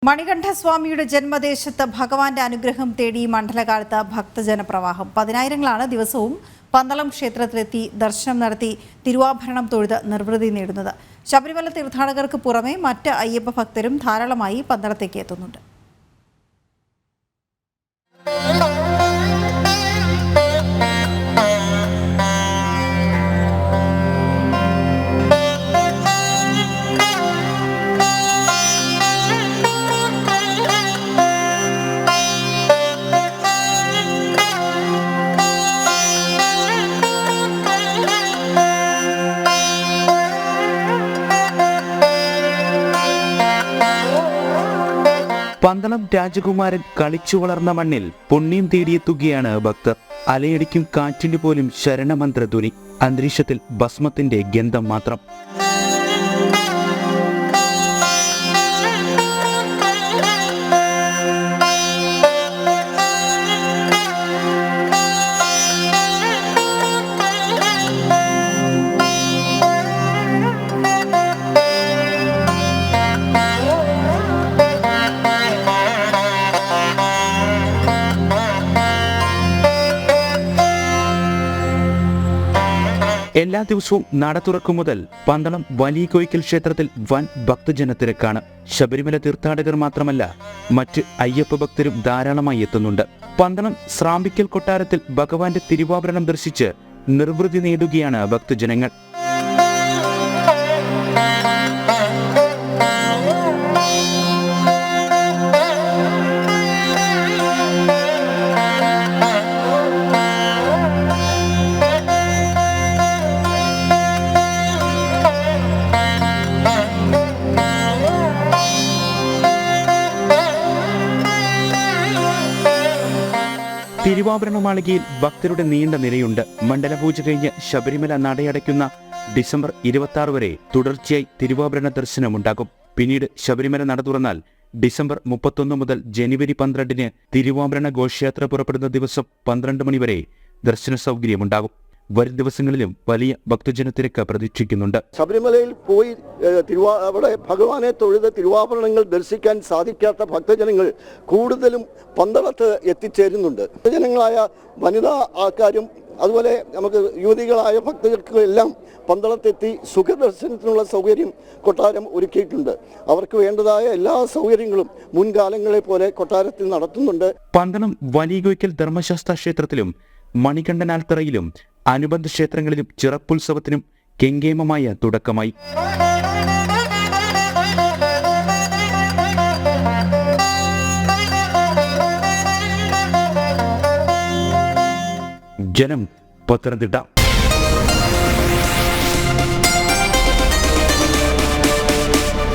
മണികണ്ഠസ്വാമിയുടെ ജന്മദേശത്ത് ഭഗവാന്റെ അനുഗ്രഹം തേടി മണ്ഡലകാലത്ത് ഭക്തജന പ്രവാഹം. പതിനായിരങ്ങളാണ് ദിവസവും പന്തളം ക്ഷേത്രത്തിലെത്തി ദർശനം നടത്തി തിരുവാഭരണം തൊഴുത് നിർവൃതി നേടുന്നത്. ശബരിമല തീർത്ഥാടകർക്ക് പുറമെ മറ്റ് അയ്യപ്പ ഭക്തരും ധാരാളമായി പന്തളത്തേക്ക് എത്തുന്നുണ്ട്. പന്തളം രാജകുമാരൻ കളിച്ചു വളർന്ന മണ്ണിൽ പുണ്യം തേടിയെത്തുകയാണ് ഭക്തർ. അലയടിക്കും കാറ്റിന് പോലും ശരണമന്ത്രധ്വനി, അന്തരീക്ഷത്തിൽ ഭസ്മത്തിന്റെ ഗന്ധം മാത്രം. എല്ലാ ദിവസവും നട തുറക്കും മുതൽ പന്തളം വലിയ കോയിക്കൽ ക്ഷേത്രത്തിൽ വൻ ഭക്തജനത്തിരക്കാണ്. ശബരിമല തീർത്ഥാടകർ മാത്രമല്ല, മറ്റ് അയ്യപ്പ ഭക്തരും ധാരാളമായി എത്തുന്നുണ്ട്. പന്തളം സ്രാമ്പിക്കൽ കൊട്ടാരത്തിൽ ഭഗവാന്റെ തിരുവാഭരണം ദർശിച്ച് നിർവൃതി നേടുകയാണ് ഭക്തജനങ്ങൾ. തിരുവാഭരണ മാളികയിൽ ഭക്തരുടെ നീണ്ട നിരയുണ്ട്. മണ്ഡലപൂജ കഴിഞ്ഞ് ശബരിമല നടയടയ്ക്കുന്ന ഡിസംബർ 26 വരെ തുടർച്ചയായി തിരുവാഭരണ ദർശനമുണ്ടാകും. പിന്നീട് ശബരിമല നട തുറന്നാൽ ഡിസംബർ 31 മുതൽ ജനുവരി 12 തിരുവാഭരണ ഘോഷയാത്ര പുറപ്പെടുന്ന ദിവസം 12 മണി വരെ ദർശന സൗകര്യമുണ്ടാകും. വരും ദിവസങ്ങളിലും വലിയ ഭക്തജനത്തിരക്ക് പ്രതീക്ഷിക്കുന്നുണ്ട്. ശബരിമലയിൽ പോയി അവിടെ ഭഗവാനെ തൊഴുത് തിരുവാഭരണങ്ങൾ ദർശിക്കാൻ സാധിക്കാത്ത ഭക്തജനങ്ങൾ കൂടുതലും പന്തളത്ത് എത്തിച്ചേരുന്നുണ്ട്. ഭക്തജനങ്ങളായ വനിതാ ആൾക്കാരും അതുപോലെ നമുക്ക് യുവതികളായ ഭക്തർക്കെല്ലാം പന്തളത്തെത്തി സുഖദർശനത്തിനുള്ള സൗകര്യം കൊട്ടാരം ഒരുക്കിയിട്ടുണ്ട്. അവർക്ക് വേണ്ടതായ എല്ലാ സൗകര്യങ്ങളും മുൻകാലങ്ങളെ പോലെ കൊട്ടാരത്തിൽ നടത്തുന്നുണ്ട്. പന്തളം വലിയ കോയിക്കൽ ധർമ്മശാസ്ത്ര ക്ഷേത്രത്തിലും മണികണ്ഠനാൽത്തറയിലും അനുബന്ധ ക്ഷേത്രങ്ങളിലും ചിറപ്പുത്സവത്തിനും കെങ്കേമമായ തുടക്കമായി. ജനം, പത്തനംതിട്ട.